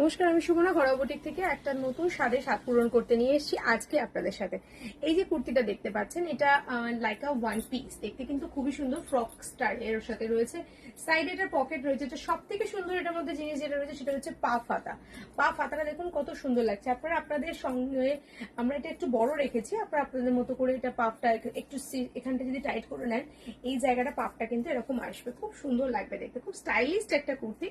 নমস্কার, আমি সুমনা ঘরোয়া বুটিক থেকে একটা নতুন স্বাদে স্বাদ পূরণ করতে নিয়ে এসেছি আজকে আপনাদের সাথে। এই যে কুর্তিটা দেখতে পাচ্ছেন, এটা লাইক আ ওয়ান পিস, দেখতে কিন্তু খুবই সুন্দর ফ্রক স্টাইল এর সাথে রয়েছে। সাইডে এটা পকেট রয়েছে। এটা সব থেকে সুন্দর এটার মধ্যে জিনিস যেটা রয়েছে সেটা হচ্ছে পা ফাতা। পা ফাতাটা দেখুন কত সুন্দর লাগছে। আপনারা আপনাদের সঙ্গে, আমরা এটা একটু বড় রেখেছি, আপনারা আপনাদের মতো করে এটা পাপটা একটু এখানটা যদি টাইট করে নেন, এই জায়গাটা পাপটা কিন্তু এরকম আসবে, খুব সুন্দর লাগবে দেখতে, খুব স্টাইলিশ একটা কুর্তি,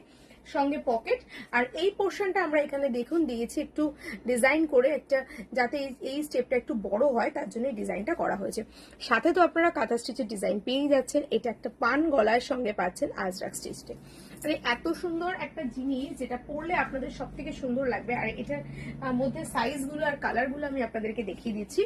সঙ্গে পকেট। আর এই পোর্শনটা আমরা এখানে দেখুন দিয়েছি একটু ডিজাইন করে, একটা যাতে এই স্টেপটা একটু বড় হয় তার জন্য এই ডিজাইনটা করা হয়েছে। সাথে তো আপনারা কাঁথা স্টিচের ডিজাইন পেয়ে যাচ্ছেন। এটা একটা পান গলার সঙ্গে পাচ্ছেন আজরাক স্টিচে। মানে এত সুন্দর একটা জিনিস যেটা পরলে আপনাদের সব থেকে সুন্দর লাগবে। আর এটার মধ্যে সাইজগুলো আর কালারগুলো আমি আপনাদেরকে দেখিয়ে দিচ্ছি।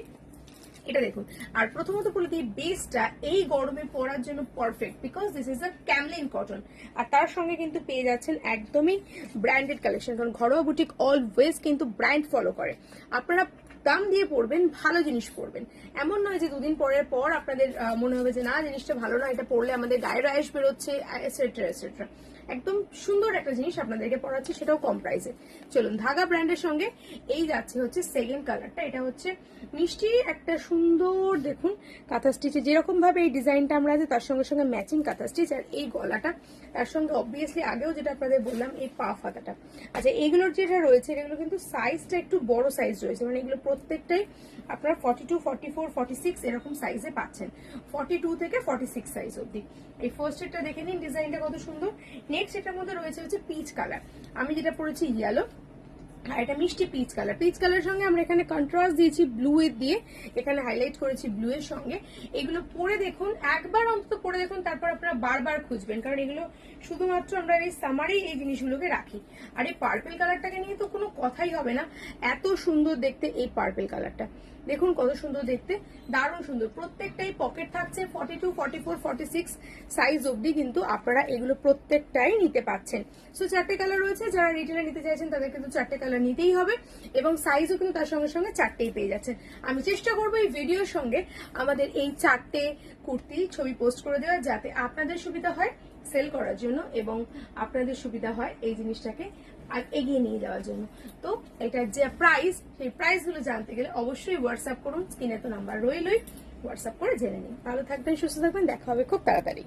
এটা দেখুন। আর প্রথমত বলে দিই, বেসটা এই গরমে পরার জন্য perfect, because this is a camlin cotton. আর তার সঙ্গে কিন্তু পেয়ে যাচ্ছেন একদমই ব্র্যান্ডেড কালেকশন, কারণ ঘরোয়া বুটিক অলওয়েজ কিন্তু ব্র্যান্ড ফলো করে। আপনারা দাম দিয়ে পড়বেন, ভালো জিনিস পরবেন। এমন নয় যে দুদিন পরের পর আপনাদের মনে হবে যে না, জিনিসটা ভালো না, এটা পরলে আমাদের গায়ে রায়েশ বেরোচ্ছে, এটসেট্রা এটসেট্রা। একদম সুন্দর একটা জিনিস আপনাদেরকে পড়াচ্ছি, সেটাও কম প্রাইসে। চলুন, ধাগা ব্র্যান্ডের সঙ্গে এই যাচ্ছে হচ্ছে সেকেন্ড কালারটা। এটা হচ্ছে মিষ্টি একটা সুন্দর, দেখুন কাঁথা স্টিচে যেরকম ভাবে এই ডিজাইনটা আমরা আছে তার সঙ্গে সঙ্গে ম্যাচিং কাঁথা স্টিচ। আর এই গলাটা তার সঙ্গে অবভিয়াসলি আগেও যেটা আপনাদের বললাম, এই পা ফাতাটা। আচ্ছা, এইগুলোর যেটা রয়েছে এগুলো কিন্তু সাইজটা একটু বড় সাইজ রয়েছে, মানে এগুলো প্রত্যেকটাই আপনার 42, 44, 46 এরকম সাইজে পাচ্ছেন, 42 থেকে 46 সাইজ অব্দি। এই ফার্স্ট এটা দেখে নিন, ডিজাইনটা কত সুন্দর। নেক্সট এটার মধ্যে রয়েছে হচ্ছে পিচ কালার, আমি যেটা পরেছি ইয়েলো, আর এটা মিষ্টি পিচ কালার। পিচ কালার সঙ্গে আমরা এখানে কন্ট্রাস্ট দিয়েছি ব্লু এর দিয়ে, এখানে হাইলাইট করেছি ব্লু এর সঙ্গে। এগুলো পরে দেখুন, একবার অন্তত পরে দেখুন, তারপর আপনারা বারবার খুঁজবেন, কারণ এগুলো শুধুমাত্র আমরা এই সামারেই এই জিনিসগুলোকে রাখি। আর এই পার্পল কালারটাকে নিয়ে তো কোনো কথাই হবে না, এত সুন্দর দেখতে এই পার্পল কালারটা। দেখুন কত সুন্দর দেখতে, দারুণ সুন্দর। প্রত্যেকটাই পকেট থাকছে 42, 44, 46 সাইজ অবধি, কিন্তু আপনারা এগুলো প্রত্যেকটাই নিতে পাচ্ছেন। সো চারটে কালার রয়েছে, যারা রিটেলে নিতে চাইছেন তাদের কিন্তু চারটে কালার নিতেই হবে, এবং সাইজও কিন্তু তার সঙ্গে সঙ্গে চারটেই পেয়ে যাচ্ছেন। আমি চেষ্টা করবো এই ভিডিওর সঙ্গে আমাদের এই চারটে কুর্তি ছবি পোস্ট করে দেওয়া, যাতে আপনাদের সুবিধা হয় সেল করার জন্য এবং আপনাদের সুবিধা হয় এই জিনিসটাকে আর এগিয়ে নিয়ে যাওয়ার জন্য। তো এটার যে প্রাইস, সেই প্রাইসগুলো জানতে গেলে অবশ্যই হোয়াটসঅ্যাপ করুন, স্ক্রিনে তো নাম্বার রইলই, হোয়াটসঅ্যাপ করে জেনে নিন। ভালো থাকবেন, সুস্থ থাকবেন, দেখা হবে খুব তাড়াতাড়ি।